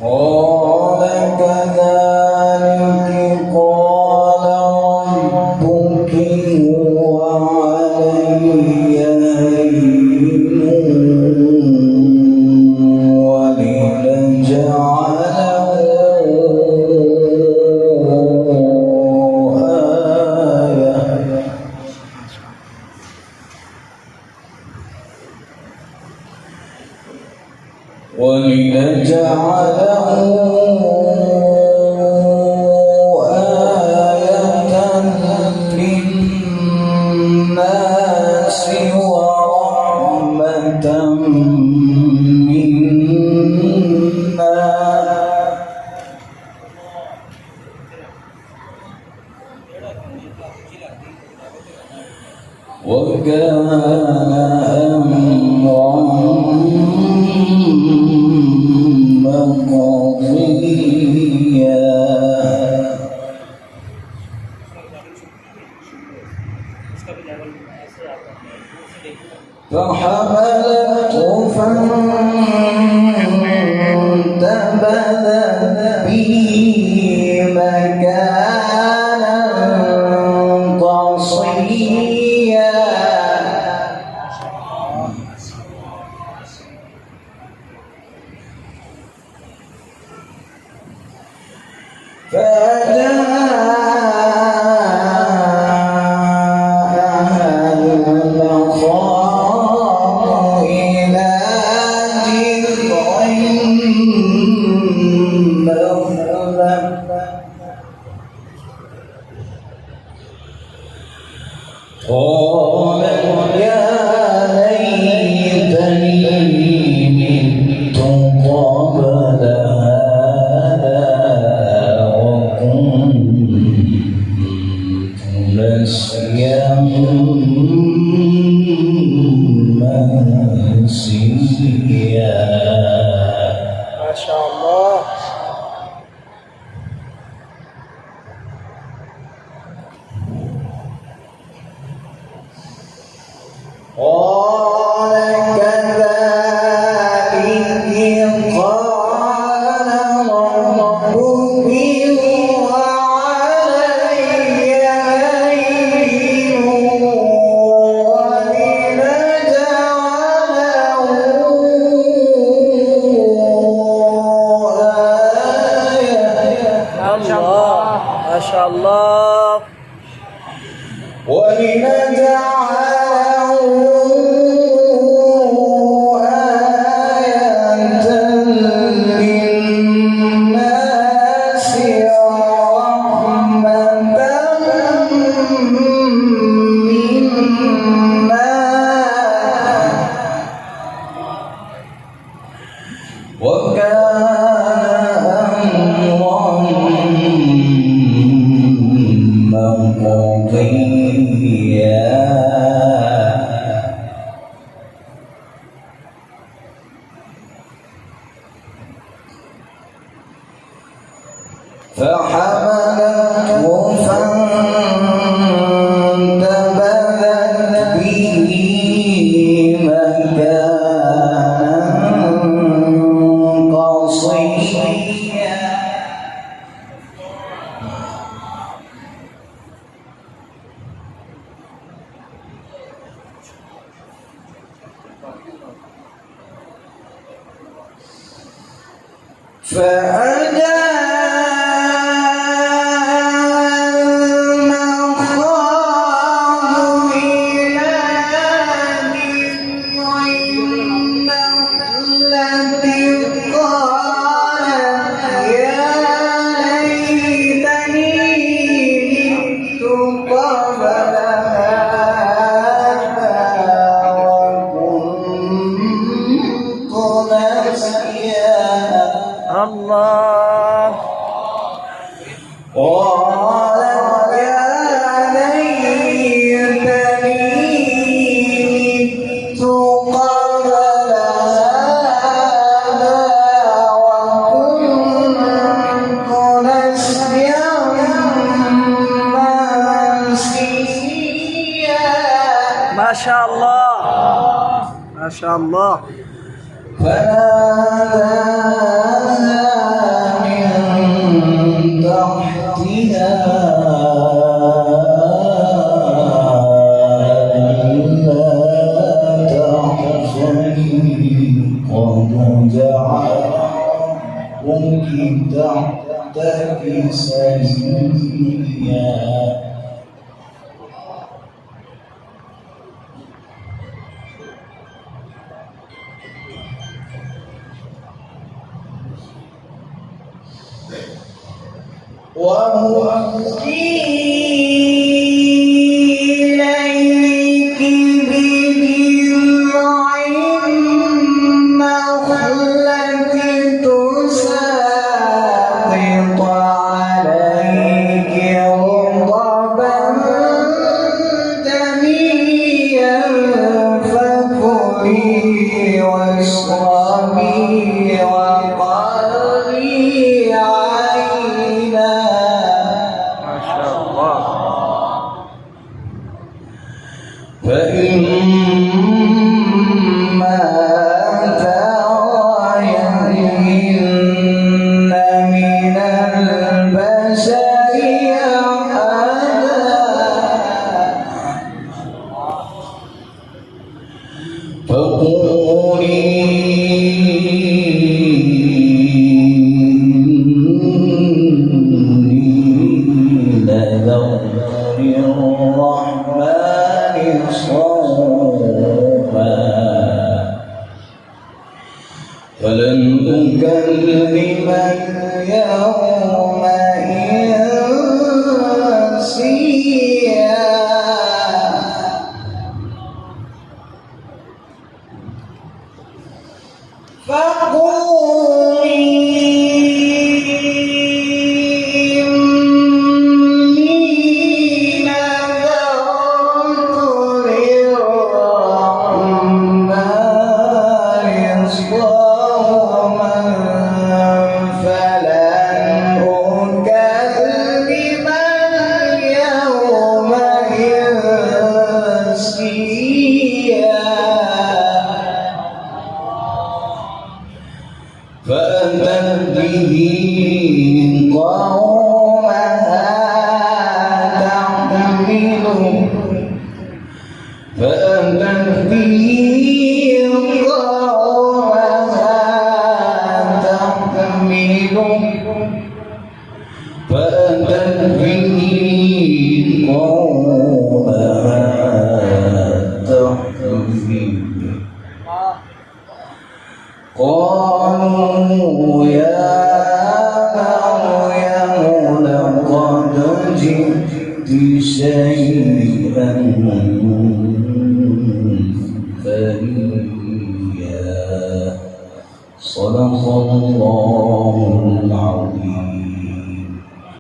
قال كذلك قال ربك هو علي هين ولنجعله آية للناس ورحمة منا وكان أمرا مقضيا فحملته فانتبذت به مكانا قصيا فجاءها المخاض إلى جذع النخلة قالت يا ليتني مت قبل هذا وكنت نسيا منسيا. ما شاء الله. قال كذلك قال ربك هو علي هين ما شاء الله. ولنجعله آية للناس ورحمة منا وكان أمرا مقضيا. فحملته فانتبذت به مكانا قصيا الله. قالت يا ليتني مت قبل هذا وكنت ما شاء الله. فناداها من تحتها ألا تحزني قد جعل ربك تحتك سريا. وهزي إليك بجذع النخلة تساقط عليك رطبا جنيا فكلي واشربي وقري عينا. ما شاء الله. فإما ترين من البشر أحدا فقولي نذرت للرحمن صوما فلن أكلم اليوم إنسيا. فأتت به قومها تحمله فأتت به قومها تحمله فأتت به قومها تحمله قالوا يا مريم لقد جئت شيئا فريا. صدق الله العظيم.